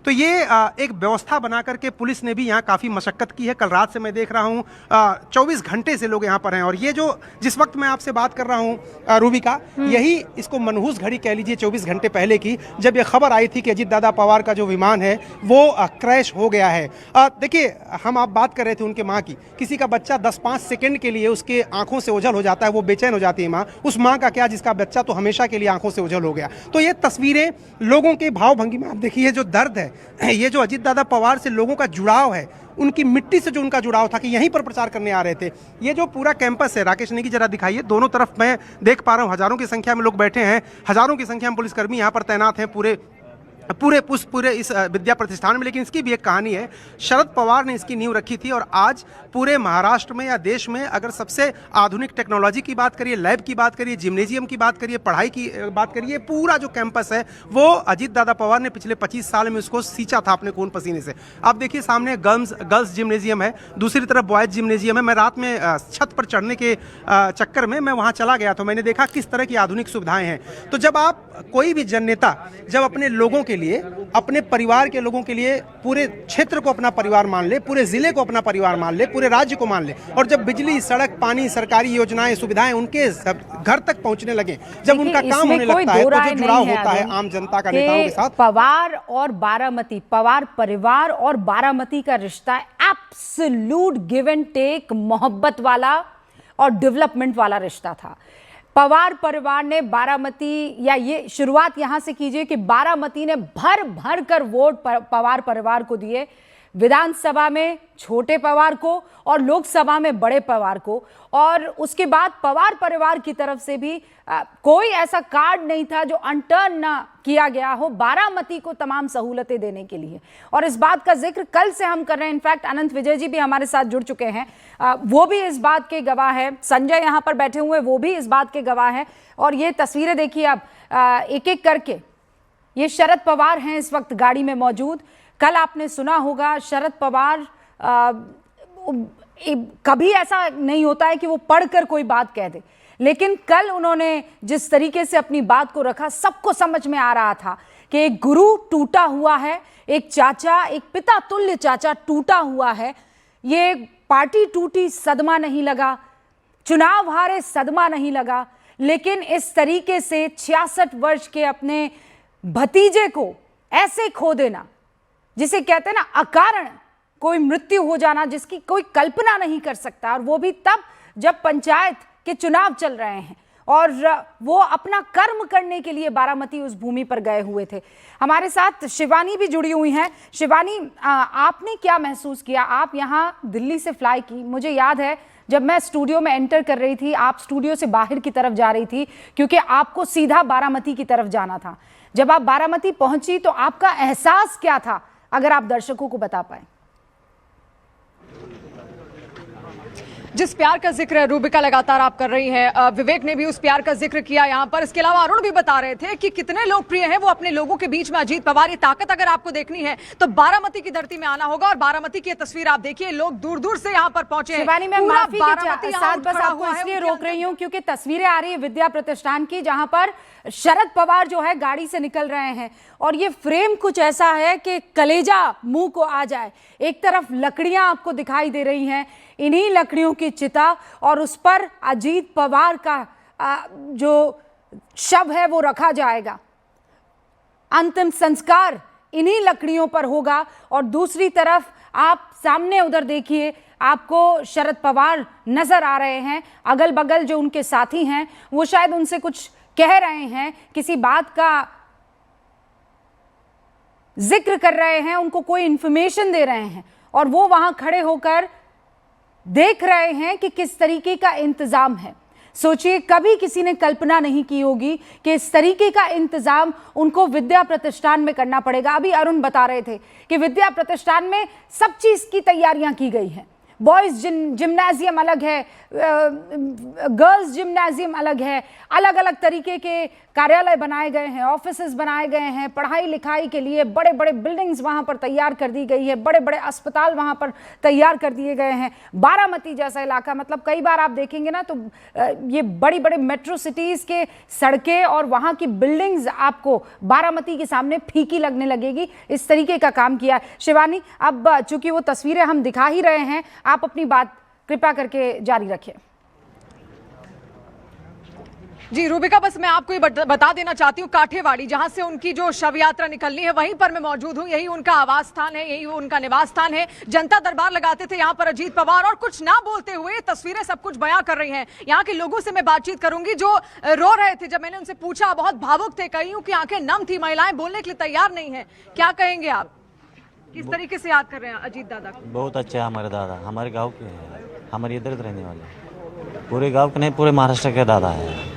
तो ये एक व्यवस्था बना करके पुलिस ने भी यहाँ काफ़ी मशक्कत की है। कल रात से मैं देख रहा हूँ 24 घंटे से लोग यहाँ पर हैं। और ये जो जिस वक्त मैं आपसे बात कर रहा हूँ रूबिका, यही इसको मनहूस घड़ी कह लीजिए 24 घंटे पहले की, जब ये खबर आई थी कि अजीत दादा पवार का जो विमान है वो क्रैश हो गया है। देखिए, आप बात कर रहे थे उनके माँ की, किसी का बच्चा 10-5 सेकंड के लिए उसके आंखों से ओझल हो जाता है, वो बेचैन हो जाती है माँ। उस माँ का क्या जिसका बच्चा तो हमेशा के लिए आंखों से ओझल हो गया। तो ये तस्वीरें लोगों के भाव भंगी में आप देखिए, जो दर्द है, ये जो अजीत दादा पवार से लोगों का जुड़ाव है, उनकी मिट्टी से जो उनका जुड़ाव था कि यहीं पर प्रचार करने आ रहे थे। ये जो पूरा कैंपस है, राकेश नेगी जरा दिखाइए, दोनों तरफ मैं देख पा रहा हूँ हजारों की संख्या में लोग बैठे हैं, हजारों की संख्या में पुलिसकर्मी यहाँ पर तैनात हैं पूरे इस विद्या प्रतिष्ठान में। लेकिन इसकी भी एक कहानी है। शरद पवार ने इसकी नींव रखी थी और आज पूरे महाराष्ट्र में या देश में अगर सबसे आधुनिक टेक्नोलॉजी की बात करिए, लैब की बात करिए, जिम्नेजियम की बात करिए, पढ़ाई की बात करिए, पूरा जो कैंपस है वो अजीत दादा पवार ने पिछले 25 साल में उसको सींचा था अपने खून पसीने से। आप देखिए सामने गर्ल्स जिम्नेजियम है, दूसरी तरफ बॉयज जिम्नेजियम है। मैं रात में छत पर चढ़ने के चक्कर में मैं वहाँ चला गया तो मैंने देखा किस तरह की आधुनिक सुविधाएं हैं। तो जब आप कोई भी जननेता जब अपने लोगों के लिए, अपने परिवार के लोगों के लिए, पूरे क्षेत्र को अपना परिवार मान ले, पूरे जिले को अपना परिवार मान ले, पूरे राज्य को मान ले, और जब बिजली, सड़क, पानी, सरकारी योजनाएं, सुविधाएं उनके घर तक पहुंचने लगे, जब उनका काम होने लगता है, तो जो जुड़ाव होता है आम जनता का नेताओं के साथ। पवार और बारामती, पवार परिवार और बारामती का रिश्ता एब्सोल्यूट गिव एंड टेक, मोहब्बत वाला और डेवलपमेंट वाला रिश्ता था। पवार परिवार ने बारामती, या ये शुरुआत यहां से कीजिए कि बारामती ने भर भर कर वोट पवार परिवार को दिए, विधानसभा में छोटे पवार को और लोकसभा में बड़े पवार को। और उसके बाद पवार परिवार की तरफ से भी कोई ऐसा कार्ड नहीं था जो अनटर्न ना किया गया हो बारामती को तमाम सहूलतें देने के लिए। और इस बात का जिक्र कल से हम कर रहे हैं। इनफैक्ट अनंत विजय जी भी हमारे साथ जुड़ चुके हैं, वो भी इस बात के गवाह है। संजय यहाँ पर बैठे हुए, वो भी इस बात के गवाह है। और ये तस्वीरें देखिए आप, एक एक करके। ये शरद पवार हैं इस वक्त गाड़ी में मौजूद। कल आपने सुना होगा शरद पवार, कभी ऐसा नहीं होता है कि वो पढ़कर कोई बात कह दे, लेकिन कल उन्होंने जिस तरीके से अपनी बात को रखा, सबको समझ में आ रहा था कि एक गुरु टूटा हुआ है, एक चाचा, एक पिता तुल्य चाचा टूटा हुआ है। ये पार्टी टूटी, सदमा नहीं लगा, चुनाव हारे, सदमा नहीं लगा, लेकिन इस तरीके से 66 वर्ष के अपने भतीजे को ऐसे खो देना, जिसे कहते हैं ना अकारण कोई मृत्यु हो जाना, जिसकी कोई कल्पना नहीं कर सकता। और वो भी तब जब पंचायत के चुनाव चल रहे हैं और वो अपना कर्म करने के लिए बारामती उस भूमि पर गए हुए थे। हमारे साथ शिवानी भी जुड़ी हुई हैं। शिवानी, आपने क्या महसूस किया? आप यहाँ दिल्ली से फ्लाई की, मुझे याद है जब मैं स्टूडियो में एंटर कर रही थी, आप स्टूडियो से बाहर की तरफ जा रही थी क्योंकि आपको सीधा बारामती की तरफ जाना था। जब आप बारामती पहुंची तो आपका एहसास क्या था, अगर आप दर्शकों को बता पाए? जिस प्यार का जिक्र रूबिका लगातार आप कर रही हैं, विवेक ने भी उस प्यार का जिक्र किया यहाँ पर। इसके अलावा अरुण भी बता रहे थे कि कितने लोकप्रिय हैं वो अपने लोगों के बीच में अजीत पवार। ये ताकत अगर आपको देखनी है तो बारामती की धरती में आना होगा। और बारामती की तस्वीर आप देखिए, लोग दूर दूर से यहाँ पर पहुंचे। शिवानी, मैं माफी के साथ बस आपको इसलिए रोक रही हूँ क्योंकि तस्वीरें आ रही है विद्या प्रतिष्ठान की, जहां पर शरद पवार जो है गाड़ी से निकल रहे हैं। और ये फ्रेम कुछ ऐसा है कि कलेजा मुंह को आ जाए। एक तरफ लकड़ियां आपको दिखाई दे रही हैं, इन्हीं लकड़ियों की चिता, और उस पर अजीत पवार का जो शव है वो रखा जाएगा। अंतिम संस्कार इन्हीं लकड़ियों पर होगा। और दूसरी तरफ आप सामने उधर देखिए, आपको शरद पवार नजर आ रहे हैं। अगल बगल जो उनके साथी हैं वो शायद उनसे कुछ कह रहे हैं, किसी बात का जिक्र कर रहे हैं, उनको कोई इंफॉर्मेशन दे रहे हैं, और वो वहां खड़े होकर देख रहे हैं कि किस तरीके का इंतजाम है। सोचिए, कभी किसी ने कल्पना नहीं की होगी कि इस तरीके का इंतजाम उनको विद्या प्रतिष्ठान में करना पड़ेगा। अभी अरुण बता रहे थे कि विद्या प्रतिष्ठान में सब चीज की तैयारियां की गई हैं, बॉयज जिम्नाजियम अलग है, गर्ल्स जिम्नाजियम अलग है, अलग अलग तरीके के कार्यालय बनाए गए हैं, ऑफिसेज बनाए गए हैं, पढ़ाई लिखाई के लिए बड़े बड़े बिल्डिंग्स वहां पर तैयार कर दी गई है, बड़े बड़े अस्पताल वहां पर तैयार कर दिए गए हैं। बारामती जैसा इलाका, मतलब कई बार आप देखेंगे ना तो ये बड़ी बड़ी मेट्रो सिटीज के सड़कें और वहां की बिल्डिंग्स आपको बारामती के सामने फीकी लगने लगेगी, इस तरीके का काम किया है। शिवानी, अब चूंकि वो तस्वीरें हम दिखा ही रहे हैं, आप अपनी बात कृपया करके जारी रखिए। जी रूबिका, बस मैं आपको ये बता देना चाहती हूँ, काठेवाड़ी जहां से उनकी जो शव यात्रा निकलनी है वहीं पर मैं मौजूद हूँ। यही उनका आवास स्थान है, यही उनका निवास स्थान है। जनता दरबार लगाते थे यहाँ पर अजीत पवार, और कुछ ना बोलते हुए तस्वीरें सब कुछ बयां कर रही हैं। यहाँ के लोगों से मैं बातचीत करूंगी जो रो रहे थे। जब मैंने उनसे पूछा, बहुत भावुक थे, कहीं की आंखें नम थी, महिलाएं बोलने के लिए तैयार नहीं है। क्या कहेंगे आप, किस तरीके से याद कर रहे हैं अजीत दादा को? बहुत अच्छा है हमारे दादा, हमारे गांव के हैं, हमारे इधर रहने वाले, पूरे गांव के नहीं पूरे महाराष्ट्र के दादा है।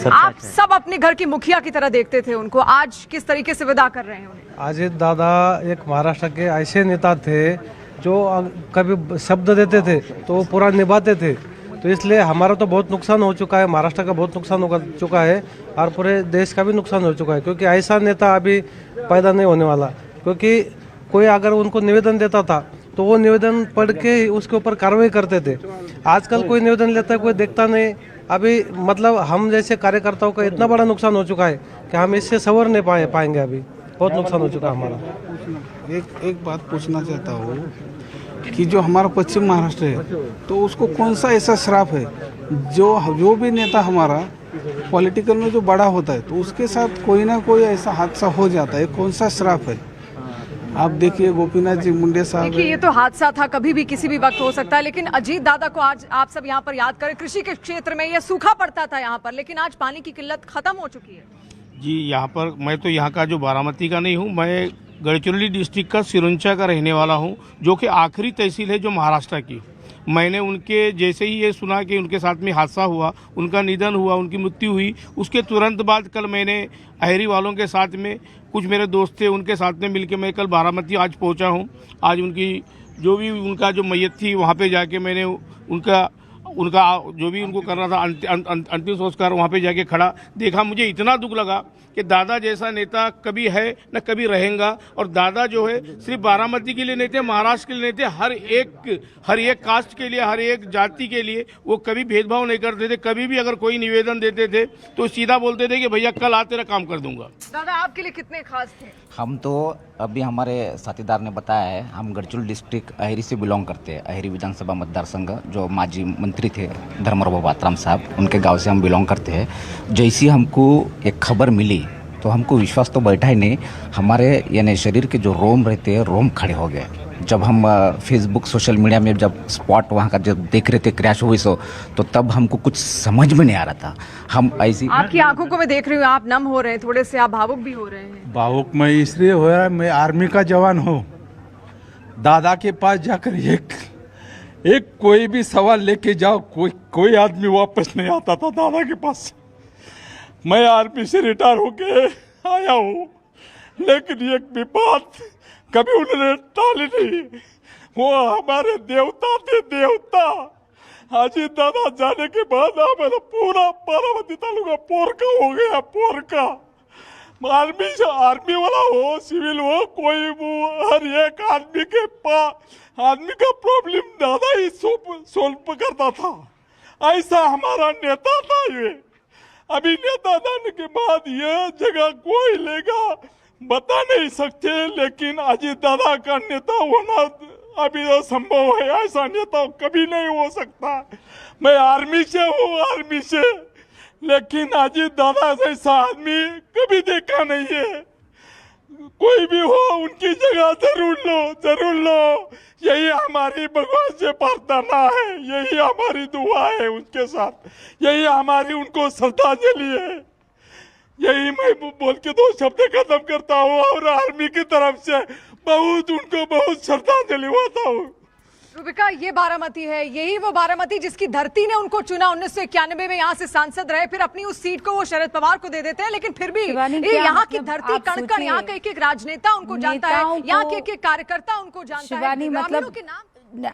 आप सब अपने घर की मुखिया की तरह देखते थे उनको, आज किस तरीके से विदा कर रहे हैं उन्हें? अजीत दादा एक महाराष्ट्र के ऐसे नेता थे जो कभी शब्द देते थे तो वो पूरा निभाते थे। तो इसलिए हमारा तो बहुत नुकसान हो चुका है, महाराष्ट्र का बहुत नुकसान हो चुका है और पूरे देश का भी नुकसान हो चुका है, क्योंकि ऐसा नेता अभी पैदा नहीं होने वाला। क्योंकि कोई अगर उनको निवेदन देता था तो वो निवेदन पढ़ के उसके ऊपर कार्रवाई करते थे। आजकल कोई निवेदन लेता है कोई देखता नहीं। अभी मतलब हम जैसे कार्यकर्ताओं का इतना बड़ा नुकसान हो चुका है कि हम इससे सवर नहीं पाएंगे। अभी बहुत नुकसान हो चुका है हमारा। एक बात पूछना चाहता हूँ कि जो हमारा पश्चिम महाराष्ट्र है तो उसको कौन सा ऐसा श्राप है, जो भी नेता हमारा पॉलिटिकल में जो बड़ा होता है तो उसके साथ कोई ना कोई ऐसा हादसा हो जाता है, कौन सा श्राप है? आप देखिए गोपीनाथ जी मुंडे साहब, देखिए ये तो हादसा था, कभी भी किसी भी वक्त हो सकता है। लेकिन अजीत दादा को आज आप सब यहाँ पर याद करें। कृषि के क्षेत्र में ये सूखा पड़ता था यहाँ पर, लेकिन आज पानी की किल्लत खत्म हो चुकी है। जी यहाँ पर मैं तो यहाँ का जो बारामती का नहीं हूँ, मैं गढ़चिरौली डिस्ट्रिक्ट का सिरुंचा का रहने वाला हूँ, जो कि आखिरी तहसील है जो महाराष्ट्र की। मैंने उनके जैसे ही ये सुना कि उनके साथ में हादसा हुआ, उनका निधन हुआ, उनकी मृत्यु हुई, उसके तुरंत बाद कल मैंने अहेरी वालों के साथ में कुछ मेरे दोस्त थे उनके साथ में मिलके मैं कल बारामती आज पहुंचा हूं। आज उनकी जो भी उनका जो मैयत थी वहां पे जाके मैंने उनका जो भी उनको करना था अंतिम संस्कार वहाँ पे जाके खड़ा देखा। मुझे इतना दुख लगा कि दादा जैसा नेता कभी है न कभी रहेगा। और दादा जो है सिर्फ बारामती के लिए नहीं थे, महाराष्ट्र के लिए नहीं थे, हर एक कास्ट के लिए, हर एक जाति के लिए वो कभी भेदभाव नहीं करते थे। कभी भी अगर कोई निवेदन देते थे तो सीधा बोलते थे कि भैया कल आ तेरा काम कर दूंगा। दादा आपके लिए कितने खास थे? हम तो अभी हमारे साथीदार ने बताया है, हम गढ़चिरौली डिस्ट्रिक्ट अहेरी से बिलोंग करते हैं। अहेरी विधानसभा मतदार संघ, जो माजी मंत्री थे धर्मराव बात्राम साहब, उनके गांव से हम बिलोंग करते हैं। जैसी हमको एक खबर मिली तो हमको विश्वास तो बैठा ही नहीं, हमारे यानी शरीर के जो रोम रहते हैं रोम खड़े हो गए। जब हम फेसबुक सोशल मीडिया में जब स्पॉट वहाँ का जब देख रहे थे क्रैश हुई सो, तो तब हमको कुछ समझ में नहीं आ रहा था। हम ऐसी आपकी आंखों को मैं देख रही हूँ, आप नम हो रहे हैं, थोड़े से आप भावुक भी हो रहे हैं। भावुक मैं इसलिए हो रहा है, मैं आर्मी का जवान हूँ। दादा के पास जाकर एक कोई भी सवाल लेके जाओ, कोई आदमी वापस नहीं आता था दादा के पास। मैं आर्मी से रिटायर होके आया हूँ, लेकिन एक भी बात कभी उन्होंने टाली नहीं। वो हमारे देवता थे, देवता। अजीत दादा जाने के बाद हमारा पूरा बारामती तालुका पोरका हो गया, पोरका। आर्मी वाला हो, सिविल हो, कोई वो हर एक आदमी का प्रॉब्लम दादा ही सोल्व करता था। ऐसा हमारा नेता था ये। अभी नेता जाने के बाद ये जगह कोई लेगा बता नहीं सकते, लेकिन अजीत दादा का नेता होना अभी तो संभव है। ऐसा नेता कभी नहीं हो सकता। मैं आर्मी से हूँ, आर्मी से, लेकिन अजीत दादा जैसा आदमी कभी देखा नहीं है। कोई भी हो उनकी जगह जरूर लो। यही हमारी भगवान से प्रार्थना है, यही हमारी दुआ है उनके साथ, यही हमारी उनको श्रद्धांजलि है। यही मैं बोल के दो शब्द खत्म करता हूँ और आर्मी की तरफ से उनको बहुत श्रद्धांजलि होता हूँ। रूबिका, ये बारामती है, यही वो बारामती जिसकी धरती ने उनको चुना। 1991 में यहाँ से सांसद रहे, फिर अपनी उस सीट को वो शरद पवार को दे देते हैं, लेकिन फिर भी यहाँ की धरती कण-कण, यहाँ का एक राजनेता उनको जानता है, यहाँ के एक कार्यकर्ता उनको जानता है। मतलब